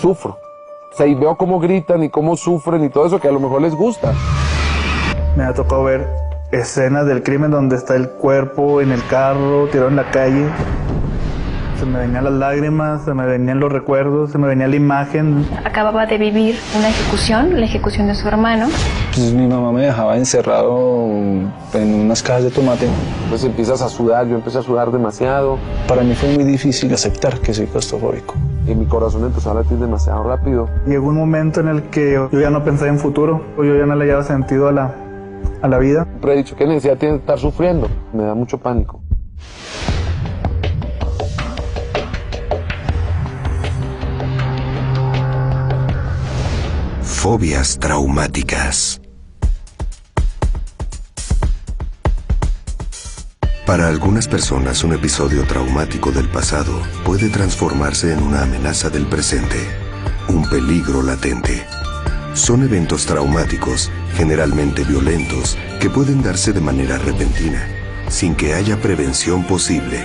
sufro. O sea, y veo cómo gritan y cómo sufren y todo eso que a lo mejor les gusta. Me ha tocado ver escenas del crimen donde está el cuerpo en el carro, tirado en la calle. Se me venían las lágrimas, se me venían los recuerdos, se me venía la imagen. Acababa de vivir una ejecución, la ejecución de su hermano. Pues mi mamá me dejaba encerrado en unas cajas de tomate. Entonces empiezas a sudar, yo empecé a sudar demasiado. Para mí fue muy difícil aceptar que soy claustrofóbico. Y mi corazón empezó a latir demasiado rápido. Llegó un momento en el que yo ya no pensaba en futuro, yo ya no le hallaba sentido a la vida. Siempre he dicho, ¿qué necesidad tiene de estar sufriendo? Me da mucho pánico. Fobias traumáticas. Para algunas personas, un episodio traumático del pasado puede transformarse en una amenaza del presente, un peligro latente. Son eventos traumáticos, generalmente violentos, que pueden darse de manera repentina, sin que haya prevención posible.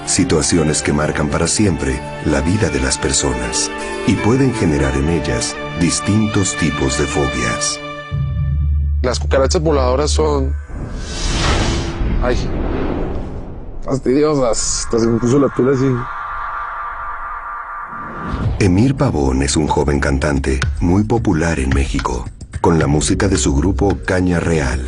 Situaciones que marcan para siempre la vida de las personas y pueden generar en ellas distintos tipos de fobias. Las cucarachas voladoras son... ay, fastidiosas. Hasta se me puso la piel así. Emir Pavón es un joven cantante muy popular en México, con la música de su grupo Caña Real.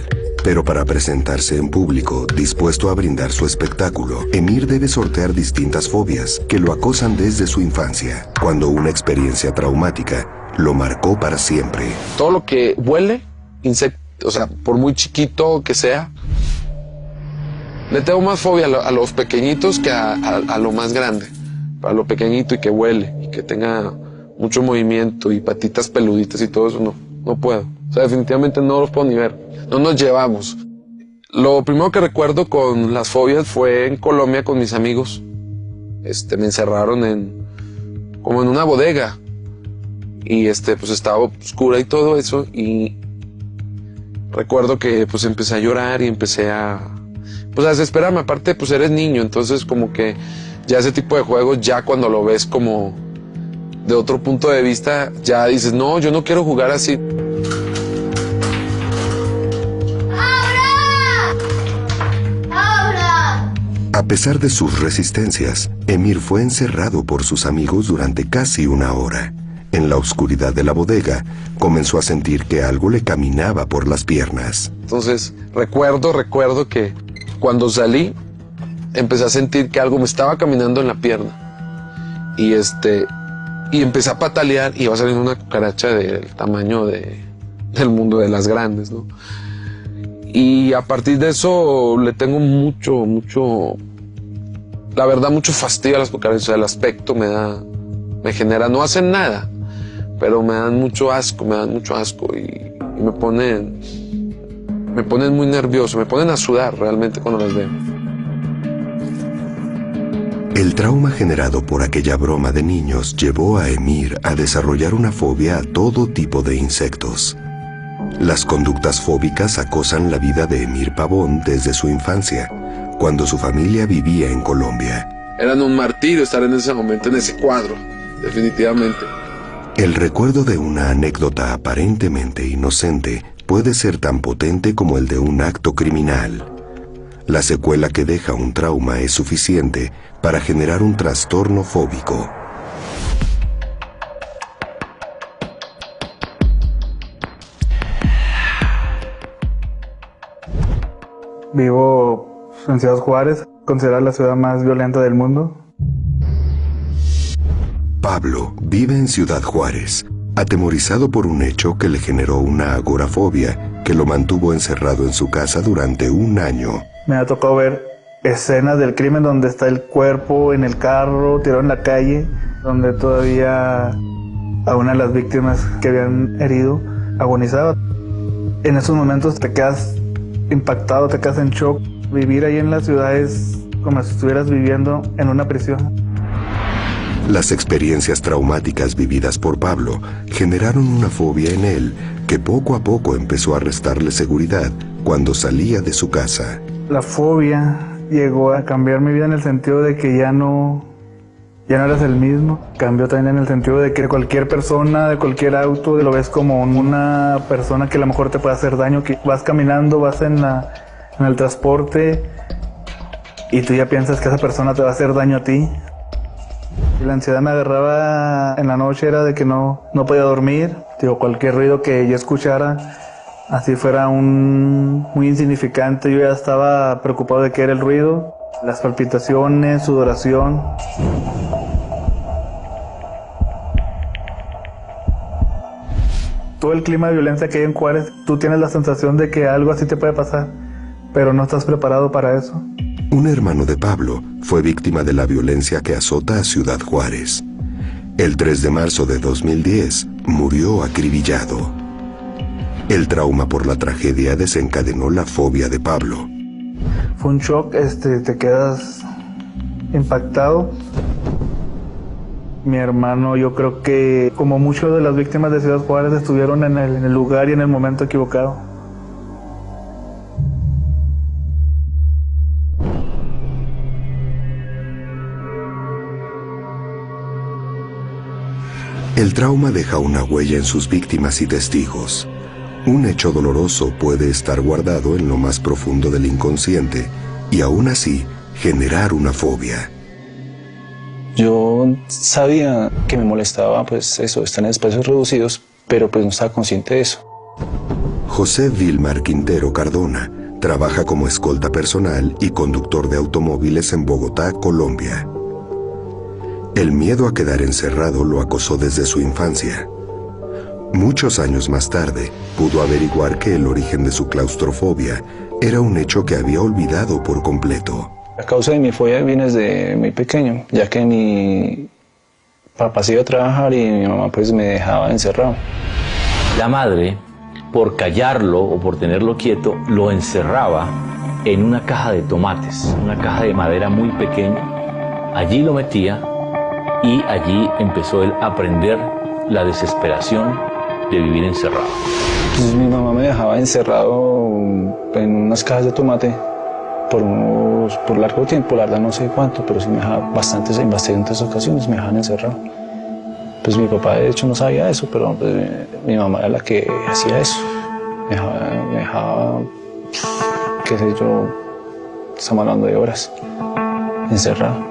Pero para presentarse en público, dispuesto a brindar su espectáculo, Emir debe sortear distintas fobias que lo acosan desde su infancia, cuando una experiencia traumática lo marcó para siempre. Todo lo que huele, insecto, o sea, por muy chiquito que sea, le tengo más fobia a los pequeñitos que a lo más grande. A lo pequeñito y que huele y que tenga mucho movimiento y patitas peluditas y todo eso, no puedo. O sea, definitivamente no los puedo ni ver. No nos llevamos. Lo primero que recuerdo con las fobias fue en Colombia con mis amigos. Me encerraron como en una bodega. Y pues estaba oscura y todo eso. Y recuerdo que pues empecé a llorar y empecé a desesperarme. Aparte, pues eres niño, entonces como que ya ese tipo de juegos, ya cuando lo ves como de otro punto de vista, ya dices, no, yo no quiero jugar así. A pesar de sus resistencias, Emir fue encerrado por sus amigos durante casi una hora. En la oscuridad de la bodega, comenzó a sentir que algo le caminaba por las piernas. Entonces, recuerdo que cuando salí, empecé a sentir que algo me estaba caminando en la pierna. Y empecé a patalear y iba saliendo una cucaracha del tamaño del mundo, de las grandes, ¿no? Y a partir de eso le tengo mucho, la verdad, mucho fastidio a las cucarachas. El aspecto me genera, no hacen nada, pero me dan mucho asco y me ponen muy nervioso, me ponen a sudar realmente cuando las veo. El trauma generado por aquella broma de niños llevó a Emir a desarrollar una fobia a todo tipo de insectos. Las conductas fóbicas acosan la vida de Emir Pavón desde su infancia, cuando su familia vivía en Colombia. Eran un martirio estar en ese momento, en ese cuadro, definitivamente. El recuerdo de una anécdota aparentemente inocente puede ser tan potente como el de un acto criminal. La secuela que deja un trauma es suficiente para generar un trastorno fóbico. Vivo en Ciudad Juárez, considerada la ciudad más violenta del mundo. Pablo vive en Ciudad Juárez, atemorizado por un hecho que le generó una agorafobia que lo mantuvo encerrado en su casa durante un año. Me ha tocado ver escenas del crimen donde está el cuerpo en el carro, tirado en la calle, donde todavía a una de las víctimas que habían herido agonizaba. En esos momentos te quedas impactado, te quedas en shock. Vivir ahí en la ciudad es como si estuvieras viviendo en una prisión. Las experiencias traumáticas vividas por Pablo generaron una fobia en él que poco a poco empezó a restarle seguridad cuando salía de su casa. La fobia llegó a cambiar mi vida en el sentido de que ya no Ya no eres el mismo. Cambió también en el sentido de que cualquier persona, de cualquier auto, lo ves como una persona que a lo mejor te puede hacer daño, que vas caminando, vas en el transporte y tú ya piensas que esa persona te va a hacer daño a ti. Y la ansiedad me agarraba en la noche, era de que no podía dormir. Digo, cualquier ruido que yo escuchara, así fuera muy insignificante, yo ya estaba preocupado de qué era el ruido. Las palpitaciones, sudoración. Todo el clima de violencia que hay en Juárez, tú tienes la sensación de que algo así te puede pasar, pero no estás preparado para eso. Un hermano de Pablo fue víctima de la violencia que azota a Ciudad Juárez. El 3 de marzo de 2010 murió acribillado. El trauma por la tragedia desencadenó la fobia de Pablo. Fue un shock, te quedas impactado. Mi hermano, yo creo que como muchas de las víctimas de Ciudad Juárez estuvieron en el lugar y en el momento equivocado. El trauma deja una huella en sus víctimas y testigos. Un hecho doloroso puede estar guardado en lo más profundo del inconsciente y aún así generar una fobia. Yo sabía que me molestaba pues eso, estar en espacios reducidos, pero pues no estaba consciente de eso. José Vilmar Quintero Cardona trabaja como escolta personal y conductor de automóviles en Bogotá, Colombia. El miedo a quedar encerrado lo acosó desde su infancia. Muchos años más tarde, pudo averiguar que el origen de su claustrofobia era un hecho que había olvidado por completo. La causa de mi fobia viene desde muy pequeño, ya que mi papá se iba a trabajar y mi mamá pues me dejaba encerrado. La madre, por callarlo o por tenerlo quieto, lo encerraba en una caja de tomates, una caja de madera muy pequeña. Allí lo metía y allí empezó él a aprender la desesperación de vivir encerrado. Pues mi mamá me dejaba encerrado en unas cajas de tomate por largo tiempo, la verdad no sé cuánto, pero sí me dejaba en bastantes ocasiones me dejaban encerrado. Pues mi papá de hecho no sabía eso, pero pues, mi mamá era la que hacía eso. Me dejaba, qué sé yo, estamos hablando de horas, encerrado.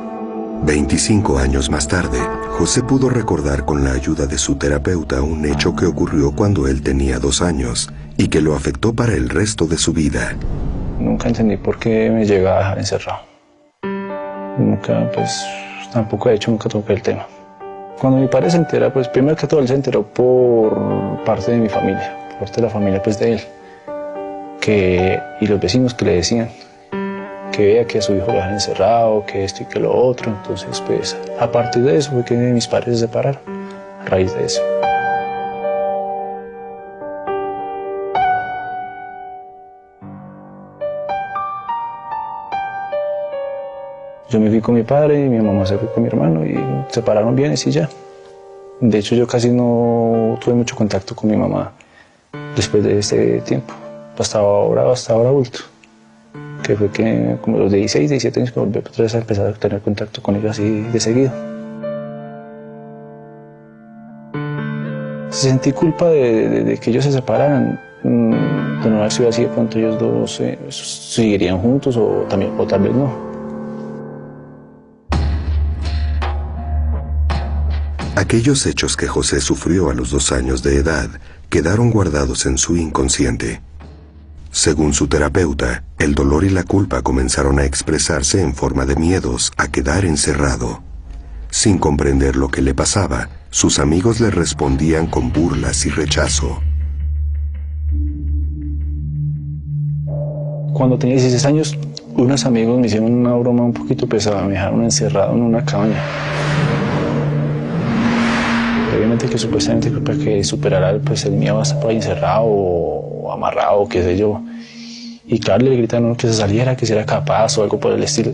25 años más tarde, José pudo recordar con la ayuda de su terapeuta un hecho que ocurrió cuando él tenía 2 años y que lo afectó para el resto de su vida. Nunca entendí por qué me llegaba a dejar encerrado. Nunca, pues, tampoco de hecho nunca toqué el tema. Cuando mi padre se entera, pues primero que todo él se enteró por parte de mi familia, por parte de la familia pues de él, y los vecinos que le decían que veía que a su hijo lo dejaban encerrado, que esto y que lo otro. Entonces, pues, a partir de eso fue que mis padres se separaron, a raíz de eso. Yo me fui con mi padre y mi mamá se fue con mi hermano y se separaron bienes y ya. De hecho, yo casi no tuve mucho contacto con mi mamá después de ese tiempo, hasta ahora adulto. Que fue que como los 16, 17 años que volví otra vez a empezar a tener contacto con ellos así de seguido. Sentí culpa de que ellos se separaran, de no haber sido así, de pronto ellos dos seguirían juntos o tal vez no. Aquellos hechos que José sufrió a los 2 años de edad quedaron guardados en su inconsciente. Según su terapeuta, el dolor y la culpa comenzaron a expresarse en forma de miedos a quedar encerrado. Sin comprender lo que le pasaba, sus amigos le respondían con burlas y rechazo. Cuando tenía 16 años, unos amigos me hicieron una broma un poquito pesada, me dejaron encerrado en una cabaña. Obviamente que supuestamente para que superara pues, el miedo a estar por ahí encerrado o amarrado, qué sé yo. Y claro, le gritaron a uno que se saliera, que si era capaz o algo por el estilo.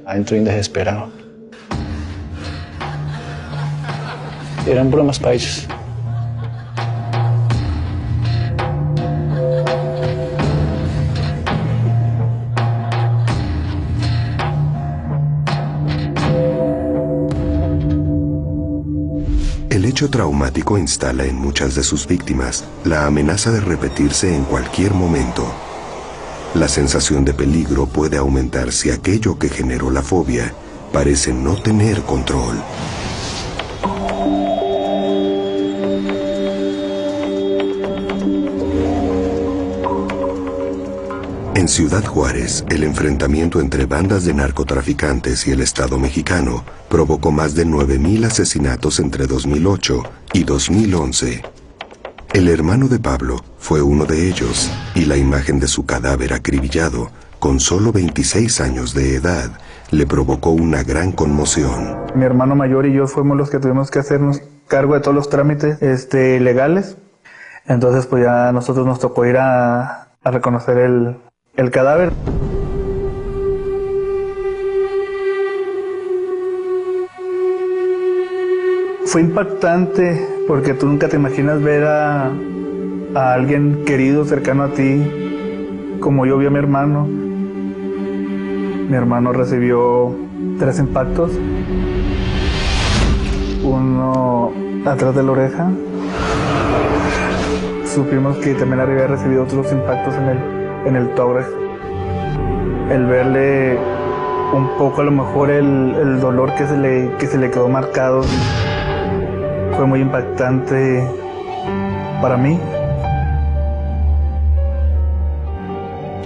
Adentro bien desesperado. Eran bromas para ellos. El hecho traumático instala en muchas de sus víctimas la amenaza de repetirse en cualquier momento. La sensación de peligro puede aumentar si aquello que generó la fobia parece no tener control. En Ciudad Juárez, el enfrentamiento entre bandas de narcotraficantes y el Estado mexicano provocó más de 9,000 asesinatos entre 2008 y 2011. El hermano de Pablo fue uno de ellos, y la imagen de su cadáver acribillado, con solo 26 años de edad, le provocó una gran conmoción. Mi hermano mayor y yo fuimos los que tuvimos que hacernos cargo de todos los trámites legales. Entonces pues ya a nosotros nos tocó ir a reconocer el cadáver. Fue impactante porque tú nunca te imaginas ver a alguien querido cercano a ti como yo vi a mi hermano. Mi hermano recibió 3 impactos, uno atrás de la oreja. Supimos que también había recibido otros impactos en el tórax. El verle un poco a lo mejor el dolor que se le quedó marcado fue muy impactante para mí.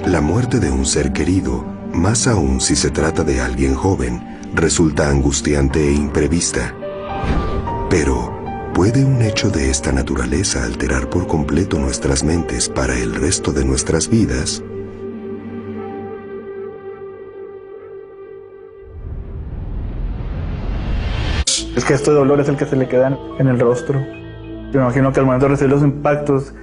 La muerte de un ser querido, más aún si se trata de alguien joven, resulta angustiante e imprevista. Pero, ¿puede un hecho de esta naturaleza alterar por completo nuestras mentes para el resto de nuestras vidas? Es que este dolor es el que se le queda en el rostro. Yo me imagino que al momento de recibir los impactos,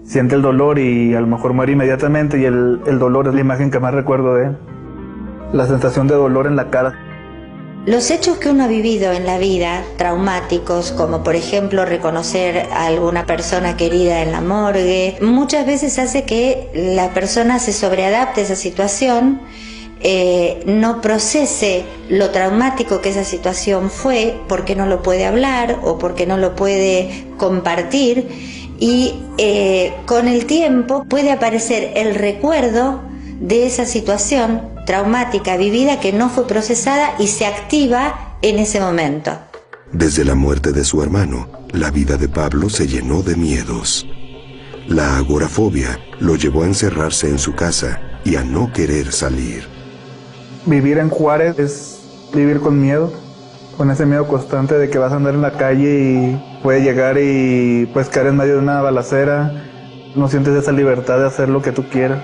siente el dolor y a lo mejor muere inmediatamente, y el dolor es la imagen que más recuerdo de él. La sensación de dolor en la cara. Los hechos que uno ha vivido en la vida, traumáticos, como por ejemplo reconocer a alguna persona querida en la morgue, muchas veces hace que la persona se sobreadapte a esa situación, no procese lo traumático que esa situación fue porque no lo puede hablar o porque no lo puede compartir, y con el tiempo puede aparecer el recuerdo de esa situación traumática vivida que no fue procesada y se activa en ese momento. Desde la muerte de su hermano, la vida de Pablo se llenó de miedos. La agorafobia lo llevó a encerrarse en su casa y a no querer salir. Vivir en Juárez es vivir con miedo, con ese miedo constante de que vas a andar en la calle y puede llegar y puedes caer en medio de una balacera. No sientes esa libertad de hacer lo que tú quieras.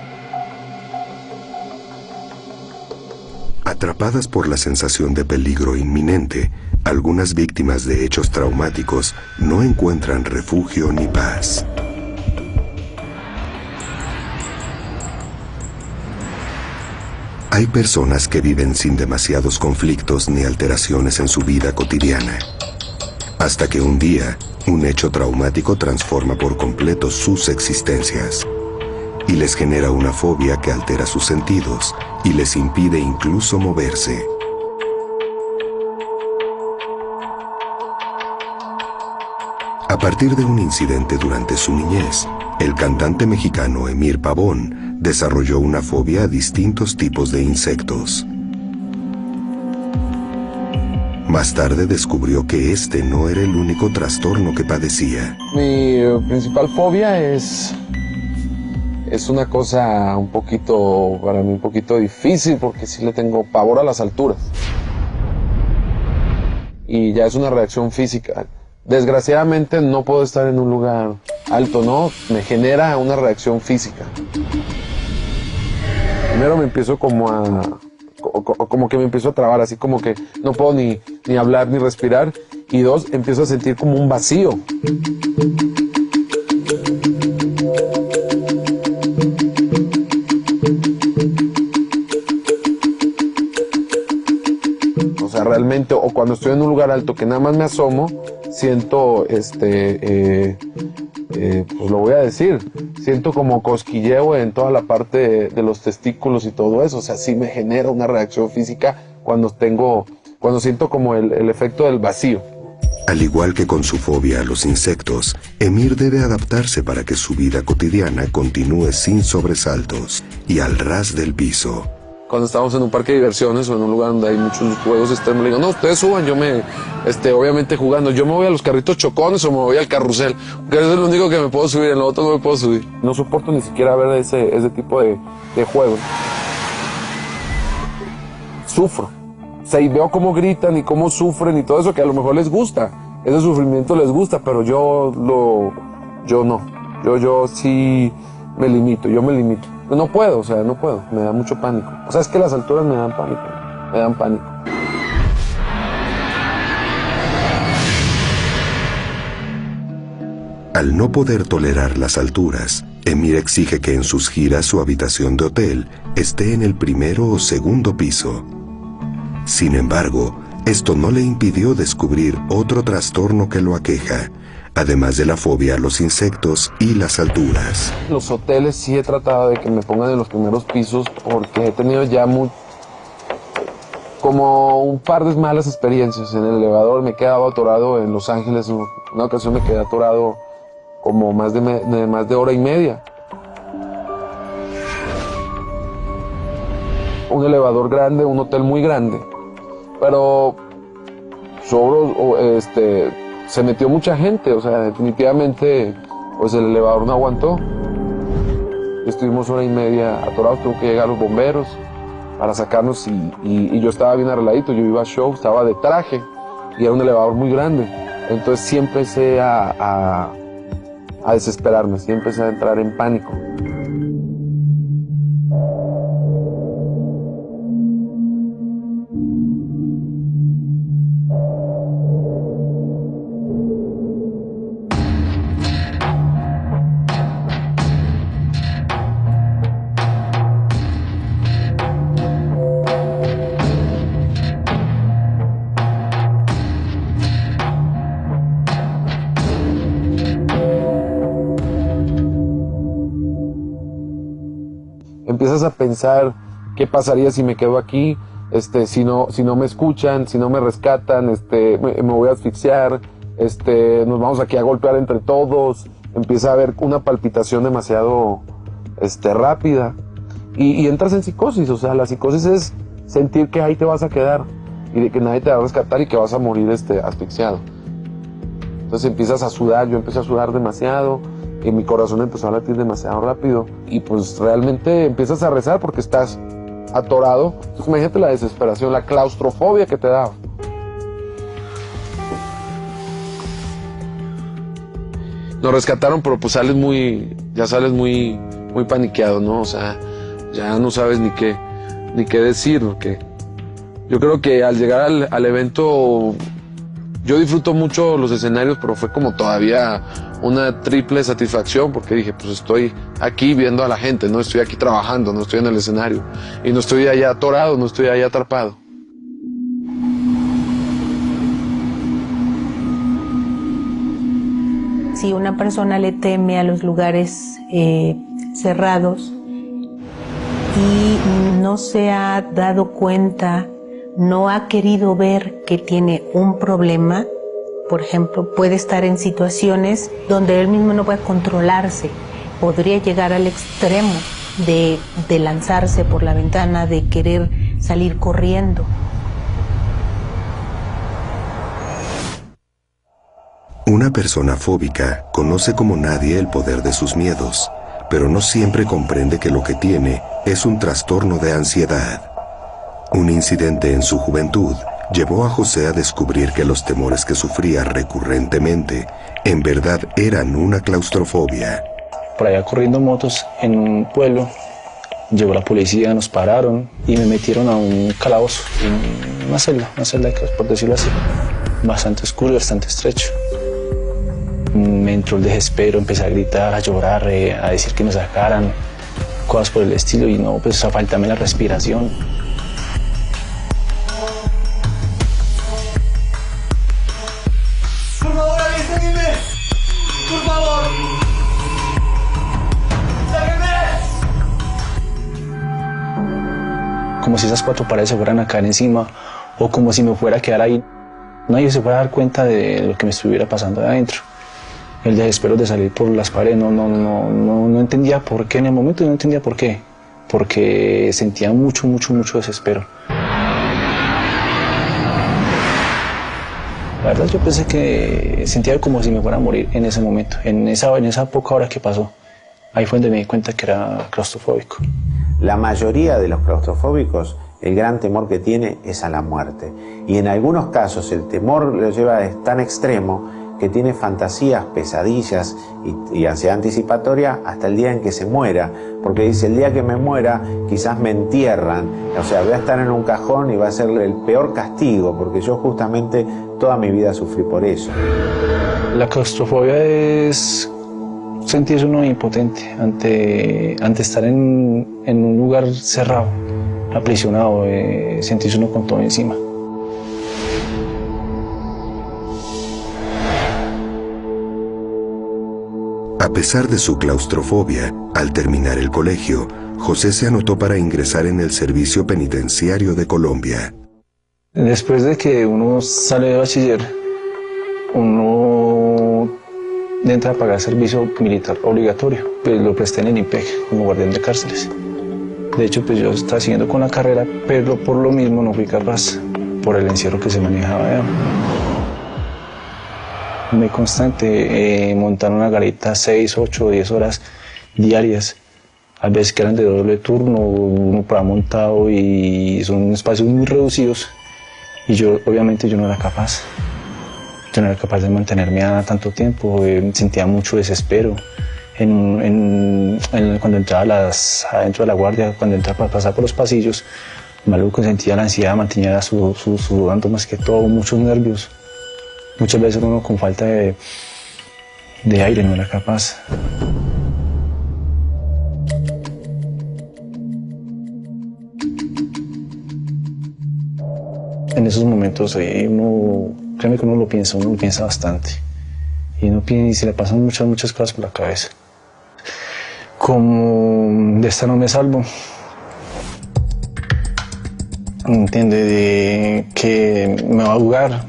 Atrapadas por la sensación de peligro inminente, algunas víctimas de hechos traumáticos no encuentran refugio ni paz. Hay personas que viven sin demasiados conflictos ni alteraciones en su vida cotidiana, hasta que un día, un hecho traumático transforma por completo sus existencias y les genera una fobia que altera sus sentidos y les impide incluso moverse. A partir de un incidente durante su niñez, el cantante mexicano Emir Pavón desarrolló una fobia a distintos tipos de insectos. Más tarde descubrió que este no era el único trastorno que padecía. Mi principal fobia es una cosa para mí un poquito difícil, porque sí le tengo pavor a las alturas. Y ya es una reacción física. Desgraciadamente no puedo estar en un lugar alto, ¿no? Me genera una reacción física. Primero me empiezo como que me empiezo a trabar, así como que no puedo ni hablar ni respirar. Y 2, empiezo a sentir como un vacío. O sea, realmente, o cuando estoy en un lugar alto que nada más me asomo, siento, pues lo voy a decir, siento como cosquilleo en toda la parte de los testículos y todo eso. O sea, sí me genera una reacción física cuando siento como el efecto del vacío. Al igual que con su fobia a los insectos, Emir debe adaptarse para que su vida cotidiana continúe sin sobresaltos y al ras del piso. Cuando estamos en un parque de diversiones o en un lugar donde hay muchos juegos extremos, le digo, no, ustedes suban, yo me, obviamente jugando, yo me voy a los carritos chocones o me voy al carrusel, porque eso es lo único que me puedo subir, en lo otro no me puedo subir. No soporto ni siquiera ver ese tipo de juegos. Sufro. O sea, y veo cómo gritan y cómo sufren y todo eso, que a lo mejor les gusta, ese sufrimiento les gusta, pero yo no. Yo sí me limito, yo me limito. No puedo, o sea, no puedo, me da mucho pánico. O sea, es que las alturas me dan pánico, Al no poder tolerar las alturas, Emir exige que en sus giras su habitación de hotel esté en el primero o segundo piso. Sin embargo, esto no le impidió descubrir otro trastorno que lo aqueja, además de la fobia a los insectos y las alturas. Los hoteles sí he tratado de que me pongan en los primeros pisos porque he tenido ya como un par de malas experiencias. En el elevador me he quedado atorado en Los Ángeles, en una ocasión me quedé atorado como más de hora y media. Un elevador grande, un hotel muy grande, pero se metió mucha gente, o sea, definitivamente pues el elevador no aguantó. Estuvimos hora y media atorados, tuvo que llegar los bomberos para sacarnos y yo estaba bien arregladito, yo iba a show, estaba de traje y era un elevador muy grande. Entonces sí empecé a desesperarme, sí empecé a entrar en pánico. Empiezas a pensar qué pasaría si me quedo aquí, si no me escuchan, si no me rescatan, me voy a asfixiar, nos vamos aquí a golpear entre todos. Empieza a haber una palpitación demasiado rápida y entras en psicosis. O sea, la psicosis es sentir que ahí te vas a quedar y de que nadie te va a rescatar y que vas a morir asfixiado. Entonces empiezas a sudar, yo empecé a sudar demasiado. Y mi corazón empezó a latir demasiado rápido y pues realmente empiezas a rezar porque estás atorado. Entonces imagínate la desesperación, la claustrofobia que te da. Nos rescataron, pero pues sales muy paniqueado, ¿no? O sea, ya no sabes ni qué decir, porque yo creo que al llegar al evento, yo disfruto mucho los escenarios, pero fue como todavía una triple satisfacción, porque dije, pues estoy aquí viendo a la gente, no estoy aquí trabajando, no estoy en el escenario, y no estoy allá atorado, no estoy allá atrapado. Si una persona le teme a los lugares cerrados y no se ha dado cuenta, no ha querido ver que tiene un problema, por ejemplo, puede estar en situaciones donde él mismo no puede controlarse, podría llegar al extremo de lanzarse por la ventana, de querer salir corriendo. Una persona fóbica conoce como nadie el poder de sus miedos, pero no siempre comprende que lo que tiene es un trastorno de ansiedad. Un incidente en su juventud llevó a José a descubrir que los temores que sufría recurrentemente en verdad eran una claustrofobia. Por allá corriendo motos en un pueblo, llegó la policía, nos pararon y me metieron a un calabozo, una celda por decirlo así, bastante oscuro y bastante estrecho. Me entró el desespero, empecé a gritar, a llorar, a decir que me sacaran, cosas por el estilo, y no, pues a faltarme la respiración. Por favor, avísenme. Por favor. ¡Sáquenme! Como si esas cuatro paredes se fueran a caer encima, o como si me fuera a quedar ahí. Nadie se puede dar cuenta de lo que me estuviera pasando adentro. El desespero de salir por las paredes, no entendía por qué en el momento, no entendía por qué. Porque sentía mucho desespero. La verdad yo pensé que sentía como si me fuera a morir en ese momento, en esa poca hora que pasó. Ahí fue donde me di cuenta que era claustrofóbico. La mayoría de los claustrofóbicos, el gran temor que tiene es a la muerte. Y en algunos casos el temor lo lleva a tan extremo que tiene fantasías, pesadillas y ansiedad anticipatoria hasta el día en que se muera, porque dice, el día que me muera quizás me entierran, o sea, voy a estar en un cajón y va a ser el peor castigo, porque yo justamente toda mi vida sufrí por eso. La claustrofobia es sentirse uno impotente ante estar en un lugar cerrado, aprisionado, sentirse uno con todo encima. A pesar de su claustrofobia, al terminar el colegio, José se anotó para ingresar en el Servicio Penitenciario de Colombia. Después de que uno sale de bachiller, uno entra a pagar servicio militar obligatorio. Pues lo presté en el IMPEC como guardián de cárceles. De hecho, pues yo estaba siguiendo con la carrera, pero por lo mismo no fui capaz, por el encierro que se manejaba allá. Muy constante, montar una garita 6, 8, 10 horas diarias, a veces que eran de doble turno, uno para montado y son espacios muy reducidos y yo obviamente yo no era capaz de mantenerme a tanto tiempo, sentía mucho desespero cuando entraba adentro de la guardia, cuando entraba para pasar por los pasillos, maluco, sentía la ansiedad, mantenía sudando más que todo, muchos nervios. Muchas veces uno con falta de aire no era capaz. En esos momentos créeme que uno lo piensa bastante. Y se le pasan muchas cosas por la cabeza. Como de esta no me salvo. Entiende de que me va a ahogar,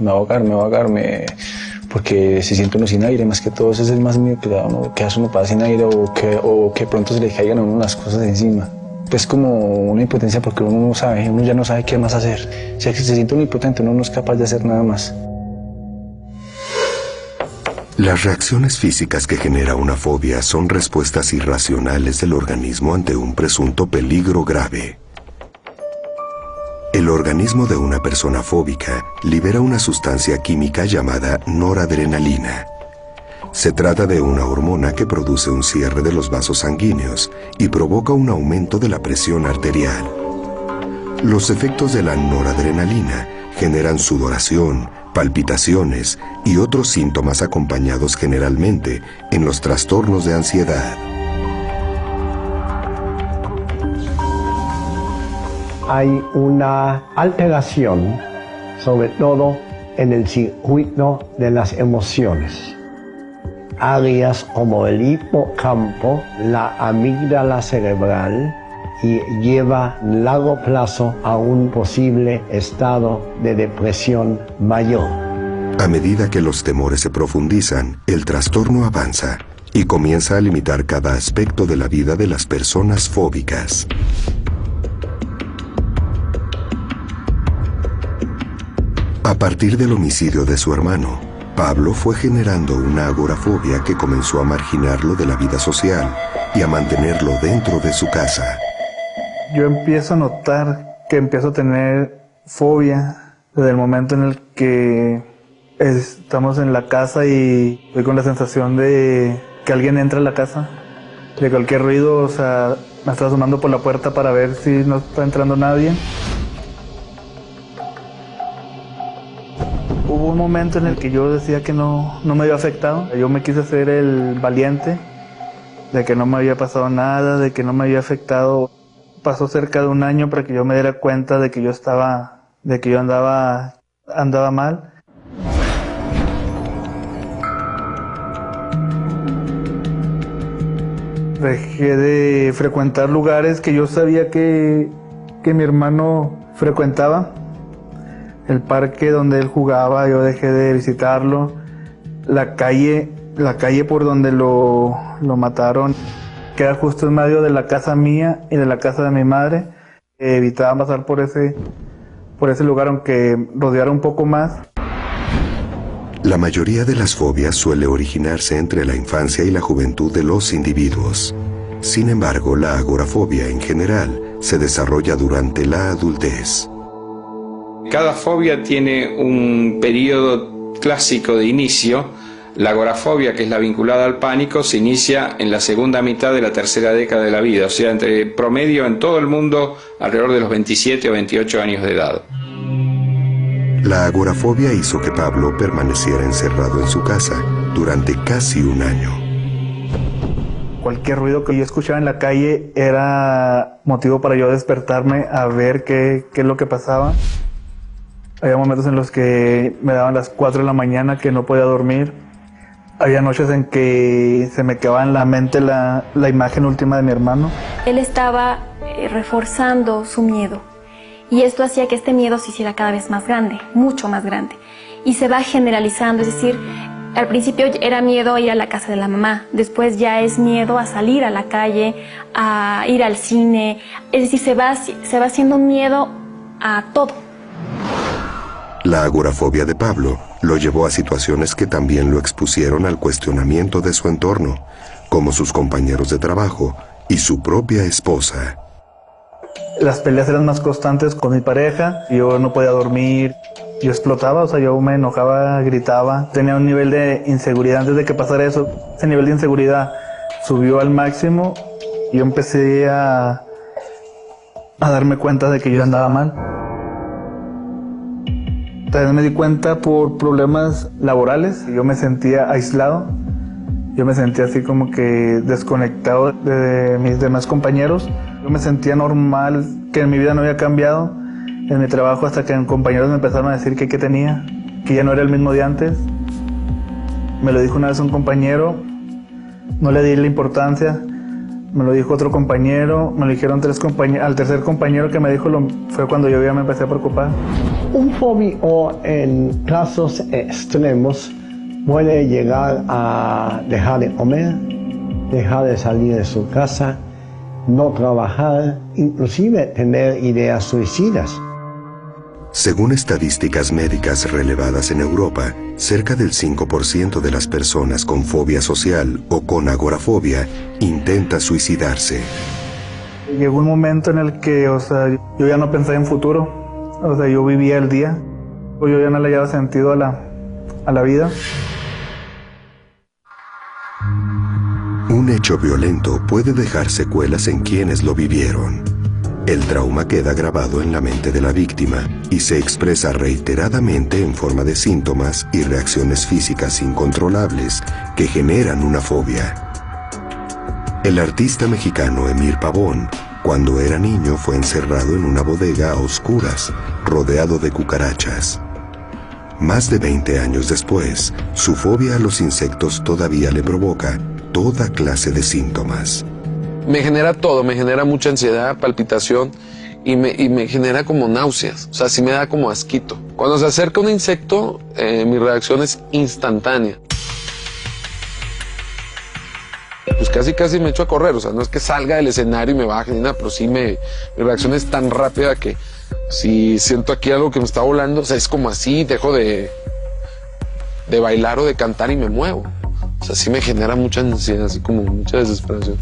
porque se siente uno sin aire, más que todo ese es el más miedo que da uno, que hace uno para sin aire o que pronto se le caigan a uno las cosas encima. Es como una impotencia porque uno ya no sabe qué más hacer. O sea, que se siente uno impotente, uno no es capaz de hacer nada más. Las reacciones físicas que genera una fobia son respuestas irracionales del organismo ante un presunto peligro grave. El organismo de una persona fóbica libera una sustancia química llamada noradrenalina. Se trata de una hormona que produce un cierre de los vasos sanguíneos y provoca un aumento de la presión arterial. Los efectos de la noradrenalina generan sudoración, palpitaciones y otros síntomas acompañados generalmente en los trastornos de ansiedad. Hay una alteración, sobre todo en el circuito de las emociones. Áreas como el hipocampo, la amígdala cerebral, y lleva a largo plazo a un posible estado de depresión mayor. A medida que los temores se profundizan, el trastorno avanza y comienza a limitar cada aspecto de la vida de las personas fóbicas. A partir del homicidio de su hermano, Pablo fue generando una agorafobia que comenzó a marginarlo de la vida social y a mantenerlo dentro de su casa. Yo empiezo a notar que empiezo a tener fobia desde el momento en el que estamos en la casa y estoy con la sensación de que alguien entra a la casa, de cualquier ruido, o sea, me estoy asomando por la puerta para ver si no está entrando nadie. Hubo un momento en el que yo decía que no me había afectado. Yo me quise hacer el valiente de que no me había pasado nada, de que no me había afectado. Pasó cerca de un año para que yo me diera cuenta de que yo andaba mal. Dejé de frecuentar lugares que yo sabía que mi hermano frecuentaba. El parque donde él jugaba, yo dejé de visitarlo. La calle por donde lo mataron queda justo en medio de la casa mía y de la casa de mi madre. Evitaba pasar por ese lugar, aunque rodeara un poco más. La mayoría de las fobias suele originarse entre la infancia y la juventud de los individuos. Sin embargo, la agorafobia en general se desarrolla durante la adultez. Cada fobia tiene un periodo clásico de inicio. La agorafobia, que es la vinculada al pánico, se inicia en la segunda mitad de la tercera década de la vida, o sea, entre promedio en todo el mundo alrededor de los 27 o 28 años de edad. La agorafobia hizo que Pablo permaneciera encerrado en su casa durante casi un año. Cualquier ruido que yo escuchaba en la calle era motivo para yo despertarme a ver qué es lo que pasaba. Había momentos en los que me daban las 4 de la mañana que no podía dormir. Había noches en que se me quedaba en la mente la imagen última de mi hermano. Él estaba reforzando su miedo y esto hacía que este miedo se hiciera cada vez más grande, mucho más grande, y se va generalizando, es decir, al principio era miedo a ir a la casa de la mamá, después ya es miedo a salir a la calle, a ir al cine, es decir, se va haciendo un miedo a todo. La agorafobia de Pablo lo llevó a situaciones que también lo expusieron al cuestionamiento de su entorno, como sus compañeros de trabajo y su propia esposa. Las peleas eran más constantes con mi pareja, yo no podía dormir, yo explotaba, o sea, yo me enojaba, gritaba, tenía un nivel de inseguridad antes de que pasara eso. Ese nivel de inseguridad subió al máximo y yo empecé a darme cuenta de que yo andaba mal. También me di cuenta por problemas laborales, yo me sentía aislado, yo me sentía así como que desconectado de mis demás compañeros. Yo me sentía normal, que en mi vida no había cambiado en mi trabajo, hasta que compañeros me empezaron a decir que qué tenía, que ya no era el mismo de antes. Me lo dijo una vez un compañero, no le di la importancia. Me lo dijo otro compañero, me lo dijeron 3 compañeros. Al tercer compañero que me dijo fue cuando yo ya me empecé a preocupar. Un fóbico en casos extremos puede llegar a dejar de comer, dejar de salir de su casa, no trabajar, inclusive tener ideas suicidas. Según estadísticas médicas relevadas en Europa, cerca del 5% de las personas con fobia social o con agorafobia intenta suicidarse. Llegó un momento en el que, yo ya no pensaba en futuro, yo vivía el día, yo ya no le hallaba sentido a la vida. Un hecho violento puede dejar secuelas en quienes lo vivieron. El trauma queda grabado en la mente de la víctima y se expresa reiteradamente en forma de síntomas y reacciones físicas incontrolables que generan una fobia. El artista mexicano Emir Pavón, cuando era niño, fue encerrado en una bodega a oscuras, rodeado de cucarachas. Más de 20 años después, su fobia a los insectos todavía le provoca toda clase de síntomas. Me genera todo, me genera mucha ansiedad, palpitación y me genera como náuseas, o sea, sí me da como asquito. Cuando se acerca un insecto, mi reacción es instantánea. Pues casi me echo a correr, o sea, no es que salga del escenario y me baje ni nada, pero sí mi reacción es tan rápida que si siento aquí algo que me está volando, o sea, es como así, dejo de bailar o de cantar y me muevo. O sea, sí me genera mucha ansiedad, así como mucha desesperación.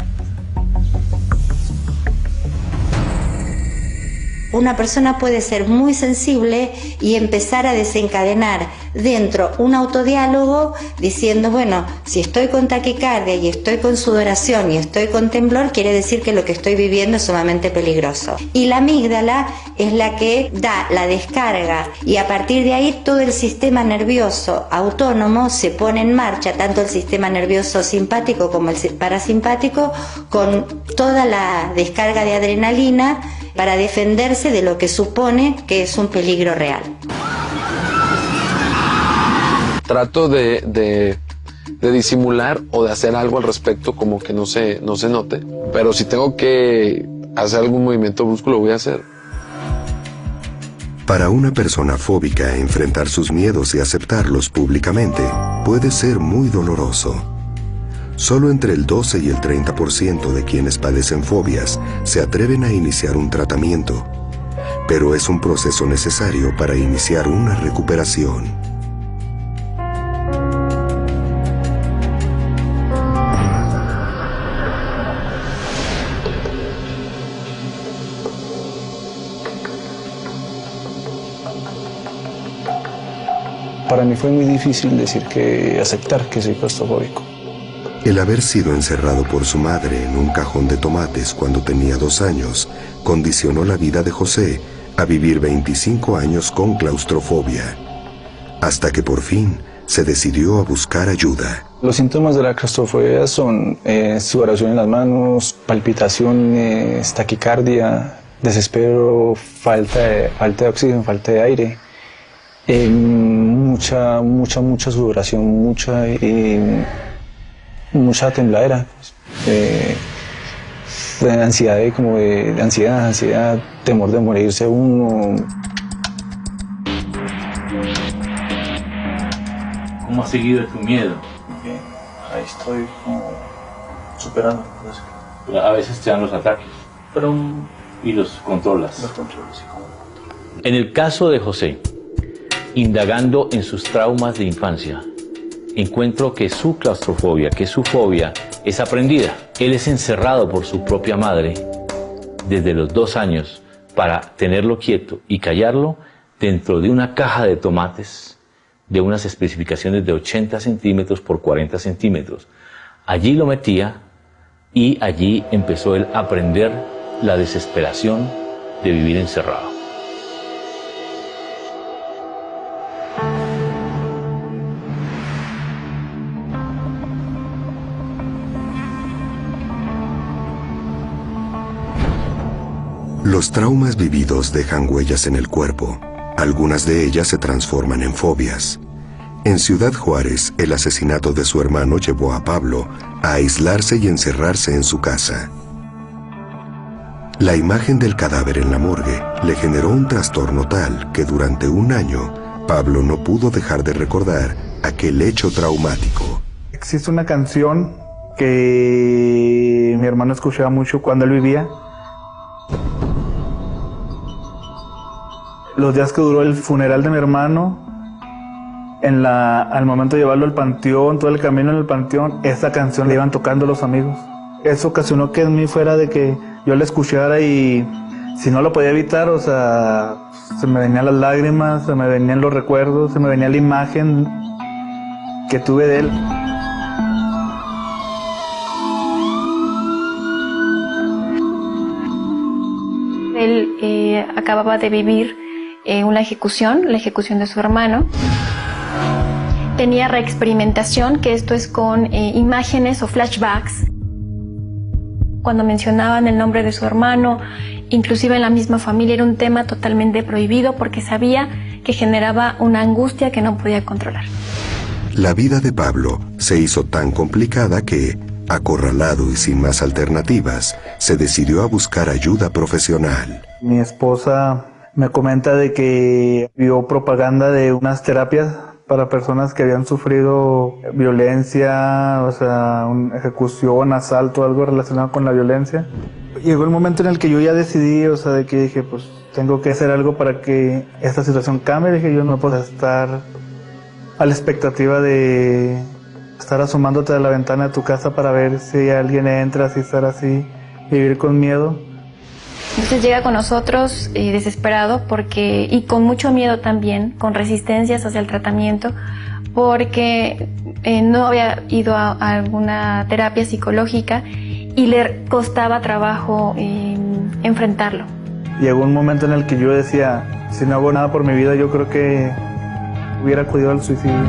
Una persona puede ser muy sensible y empezar a desencadenar dentro un autodiálogo diciendo, bueno, si estoy con taquicardia y estoy con sudoración y estoy con temblor, quiere decir que lo que estoy viviendo es sumamente peligroso. Y la amígdala es la que da la descarga y a partir de ahí todo el sistema nervioso autónomo se pone en marcha, tanto el sistema nervioso simpático como el parasimpático, con toda la descarga de adrenalina para defenderse de lo que supone que es un peligro real. Trato de disimular o de hacer algo al respecto como que no se note, pero si tengo que hacer algún movimiento brusco lo voy a hacer. Para una persona fóbica, enfrentar sus miedos y aceptarlos públicamente puede ser muy doloroso. Solo entre el 12 y el 30% de quienes padecen fobias se atreven a iniciar un tratamiento, pero es un proceso necesario para iniciar una recuperación. Para mí fue muy difícil aceptar que soy claustrofóbico. El haber sido encerrado por su madre en un cajón de tomates cuando tenía 2 años condicionó la vida de José a vivir 25 años con claustrofobia, hasta que por fin se decidió a buscar ayuda. Los síntomas de la claustrofobia son sudoración en las manos, palpitaciones, taquicardia, desespero, falta de oxígeno, falta de aire. Mucha sudoración, mucha tembladera, ansiedad, temor de morirse uno. ¿Cómo ha seguido tu miedo? Bien, ahí estoy como superando. A veces te dan los ataques, y los controlas. Los controlas, sí, como. En el caso de José, indagando en sus traumas de infancia, encuentro que su claustrofobia, que su fobia, es aprendida. Él es encerrado por su propia madre desde los 2 años para tenerlo quieto y callarlo dentro de una caja de tomates de unas especificaciones de 80 centímetros por 40 centímetros. Allí lo metía y allí empezó él a aprender la desesperación de vivir encerrado. Los traumas vividos dejan huellas en el cuerpo. Algunas de ellas se transforman en fobias. En Ciudad Juárez, el asesinato de su hermano llevó a Pablo a aislarse y encerrarse en su casa. La imagen del cadáver en la morgue le generó un trastorno tal que durante 1 año, Pablo no pudo dejar de recordar aquel hecho traumático. Existe una canción que mi hermano escuchaba mucho cuando él vivía. Los días que duró el funeral de mi hermano, al momento de llevarlo al panteón, todo el camino en el panteón, esa canción le iban tocando los amigos. Eso ocasionó que en mí fuera de que yo la escuchara y si no lo podía evitar, o sea, se me venían las lágrimas, se me venían los recuerdos, se me venía la imagen que tuve de él. Él acababa de vivir la ejecución de su hermano. Tenía reexperimentación, que esto es con imágenes o flashbacks. Cuando mencionaban el nombre de su hermano, inclusive en la misma familia, era un tema totalmente prohibido porque sabía que generaba una angustia que no podía controlar. La vida de Pablo se hizo tan complicada que, acorralado y sin más alternativas, se decidió a buscar ayuda profesional. Mi esposa me comenta de que vio propaganda de unas terapias para personas que habían sufrido violencia, o sea, una ejecución, asalto, algo relacionado con la violencia. Llegó el momento en el que yo ya decidí, o sea, de que dije, pues tengo que hacer algo para que esta situación cambie. Dije, yo no puedo estar a la expectativa de estar asomándote a la ventana de tu casa para ver si alguien entra, si estar así, vivir con miedo. Entonces llega con nosotros desesperado y con mucho miedo también, con resistencias hacia el tratamiento, porque no había ido a alguna terapia psicológica y le costaba trabajo enfrentarlo. Llegó un momento en el que yo decía, si no hago nada por mi vida, yo creo que hubiera acudido al suicidio.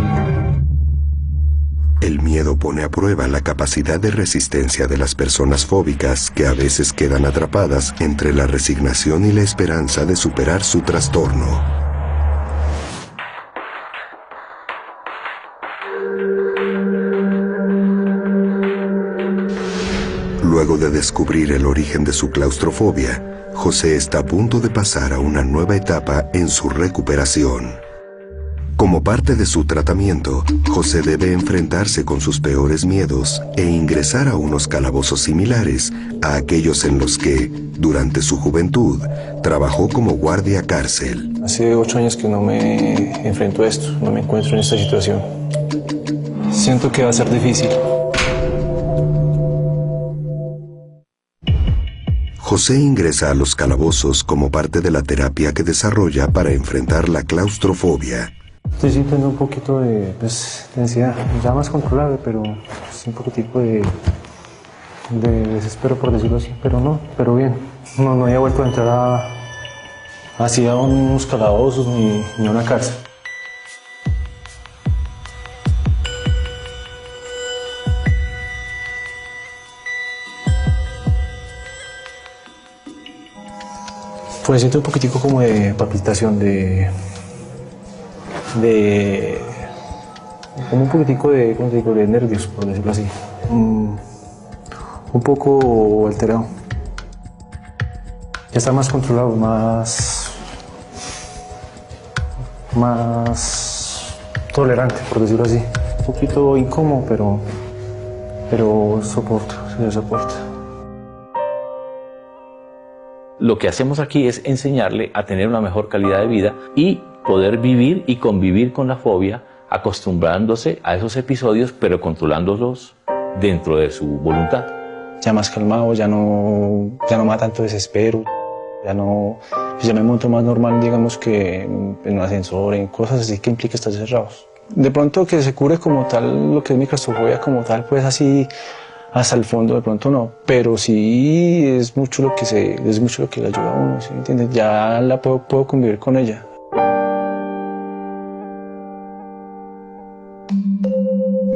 El miedo pone a prueba la capacidad de resistencia de las personas fóbicas que a veces quedan atrapadas entre la resignación y la esperanza de superar su trastorno. Luego de descubrir el origen de su claustrofobia, José está a punto de pasar a una nueva etapa en su recuperación. Como parte de su tratamiento, José debe enfrentarse con sus peores miedos e ingresar a unos calabozos similares a aquellos en los que, durante su juventud, trabajó como guardia cárcel. Hace 8 años que no me enfrento a esto, no me encuentro en esta situación. Siento que va a ser difícil. José ingresa a los calabozos como parte de la terapia que desarrolla para enfrentar la claustrofobia. Estoy sintiendo un poquito de ansiedad, ya más controlable, pero un poquitico de desespero, por decirlo así, pero bien. No había vuelto a entrar así a unos calabozos ni a una cárcel. Pues siento un poquitico como de palpitación, como un poquitico de, ¿cómo te digo?, de nervios, por decirlo así. Un poco alterado. Ya está más controlado, más tolerante, por decirlo así. Un poquito incómodo, pero soporto, se soporta. Lo que hacemos aquí es enseñarle a tener una mejor calidad de vida y poder vivir y convivir con la fobia, acostumbrándose a esos episodios, pero controlándolos dentro de su voluntad. Ya más calmado, ya no me da tanto desespero, ya me monto más normal, digamos, que en un ascensor, en cosas así que implica estar cerrados. De pronto que se cure como tal lo que es mi claustrofobia como tal, pues así hasta el fondo de pronto no, pero sí es mucho lo que le ayuda a uno, ¿sí me entiendes? Ya la puedo convivir con ella.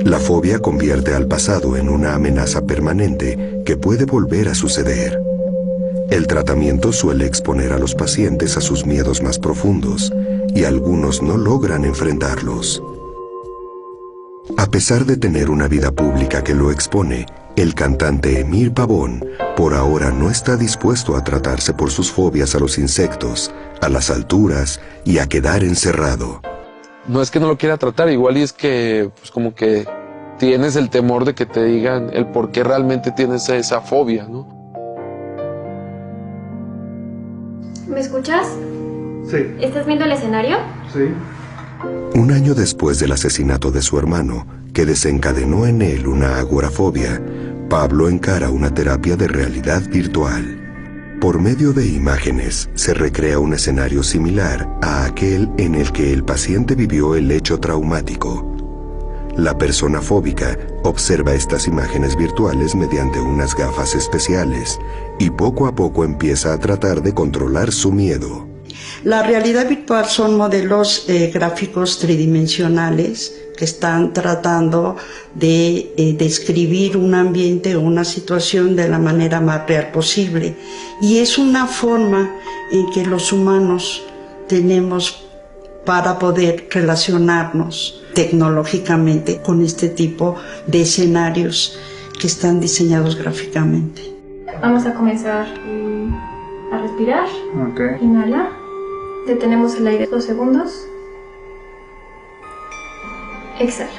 La fobia convierte al pasado en una amenaza permanente que puede volver a suceder. El tratamiento suele exponer a los pacientes a sus miedos más profundos y algunos no logran enfrentarlos. A pesar de tener una vida pública que lo expone, el cantante Emir Pavón por ahora no está dispuesto a tratarse por sus fobias a los insectos, a las alturas y a quedar encerrado. No es que no lo quiera tratar, igual y es que pues como que tienes el temor de que te digan el por qué realmente tienes esa fobia, ¿no? ¿Me escuchas? Sí. ¿Estás viendo el escenario? Sí. Un año después del asesinato de su hermano, que desencadenó en él una agorafobia, Pablo encara una terapia de realidad virtual. Por medio de imágenes, se recrea un escenario similar a aquel en el que el paciente vivió el hecho traumático. La persona fóbica observa estas imágenes virtuales mediante unas gafas especiales y poco a poco empieza a tratar de controlar su miedo. La realidad virtual son modelos gráficos tridimensionales que están tratando de describir un ambiente o una situación de la manera más real posible. Y es una forma en que los humanos tenemos para poder relacionarnos tecnológicamente con este tipo de escenarios que están diseñados gráficamente. Vamos a comenzar a respirar. Okay. Inhala. Detenemos el aire 2 segundos. Exhala.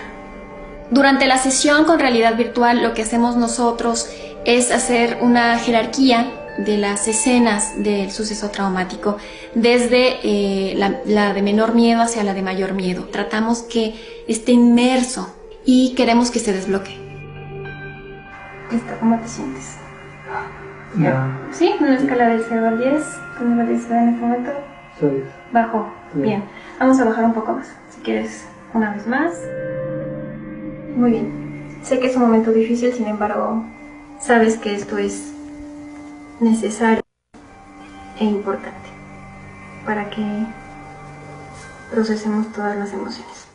Durante la sesión con realidad virtual lo que hacemos nosotros es hacer una jerarquía de las escenas del suceso traumático, desde la de menor miedo hacia la de mayor miedo. Tratamos que esté inmerso y queremos que se desbloquee. Listo, ¿cómo te sientes? Ya. ¿Sí? En una escala del 0 al 10, ¿tu nivel de ansiedad en este momento? 6. Bajó. Bien. Vamos a bajar un poco más, si quieres, una vez más. Muy bien. Sé que es un momento difícil, sin embargo, sabes que esto es necesario e importante para que procesemos todas las emociones.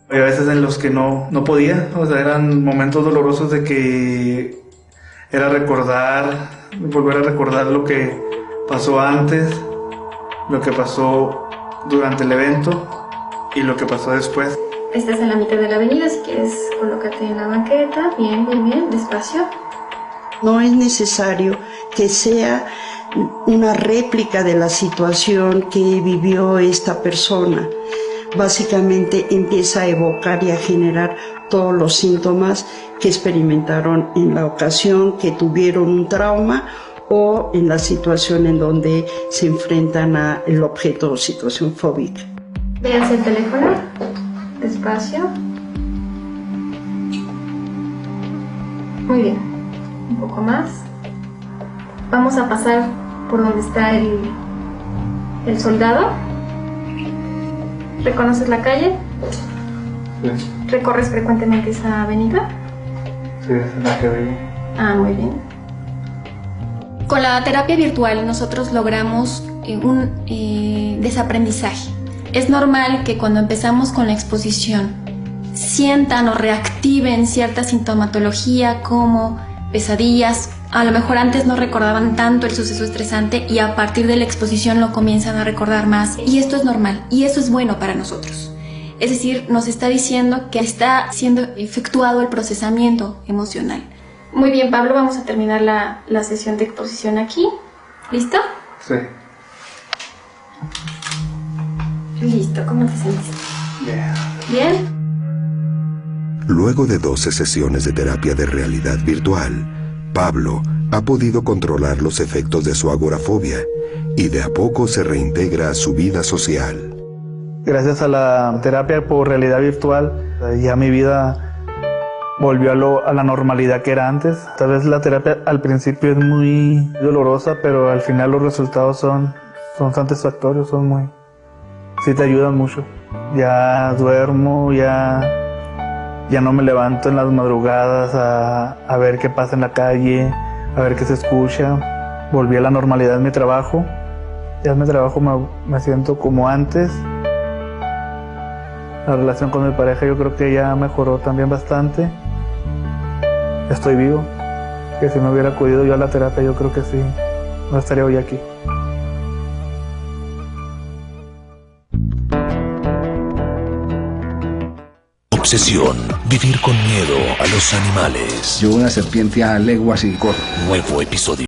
Había veces en los que no podía, o sea, eran momentos dolorosos de que era volver a recordar lo que pasó antes, lo que pasó durante el evento y lo que pasó después. Estás en la mitad de la avenida, si quieres colócate en la banqueta, bien, despacio. No es necesario que sea una réplica de la situación que vivió esta persona. Básicamente empieza a evocar y a generar todos los síntomas que experimentaron en la ocasión que tuvieron un trauma o en la situación en donde se enfrentan al objeto o situación fóbica. Véanse el teléfono, despacio. Muy bien, un poco más. Vamos a pasar por donde está el soldado. ¿Reconoces la calle? Sí. ¿Recorres frecuentemente esa avenida? Sí, esa es la que vivo. Ah, muy bien. Con la terapia virtual nosotros logramos un desaprendizaje. Es normal que cuando empezamos con la exposición sientan o reactiven cierta sintomatología como pesadillas. A lo mejor antes no recordaban tanto el suceso estresante y a partir de la exposición lo comienzan a recordar más. Y esto es normal y eso es bueno para nosotros. Es decir, nos está diciendo que está siendo efectuado el procesamiento emocional. Muy bien, Pablo, vamos a terminar la sesión de exposición aquí. ¿Listo? Sí. Listo, ¿cómo te sientes? Bien. ¿Bien? Luego de 12 sesiones de terapia de realidad virtual, Pablo ha podido controlar los efectos de su agorafobia y de a poco se reintegra a su vida social. Gracias a la terapia por realidad virtual, ya mi vida volvió a la normalidad que era antes. Tal vez la terapia al principio es muy dolorosa, pero al final los resultados son satisfactorios, sí te ayudan mucho. Ya duermo, ya no me levanto en las madrugadas a ver qué pasa en la calle, a ver qué se escucha. Volví a la normalidad en mi trabajo. Ya en mi trabajo me siento como antes. La relación con mi pareja yo creo que ya mejoró también bastante. Estoy vivo. Que si no hubiera acudido yo a la terapia, yo creo que sí, no estaría hoy aquí. Obsesión, vivir con miedo a los animales. Yo una serpiente a leguas y corro. Nuevo episodio.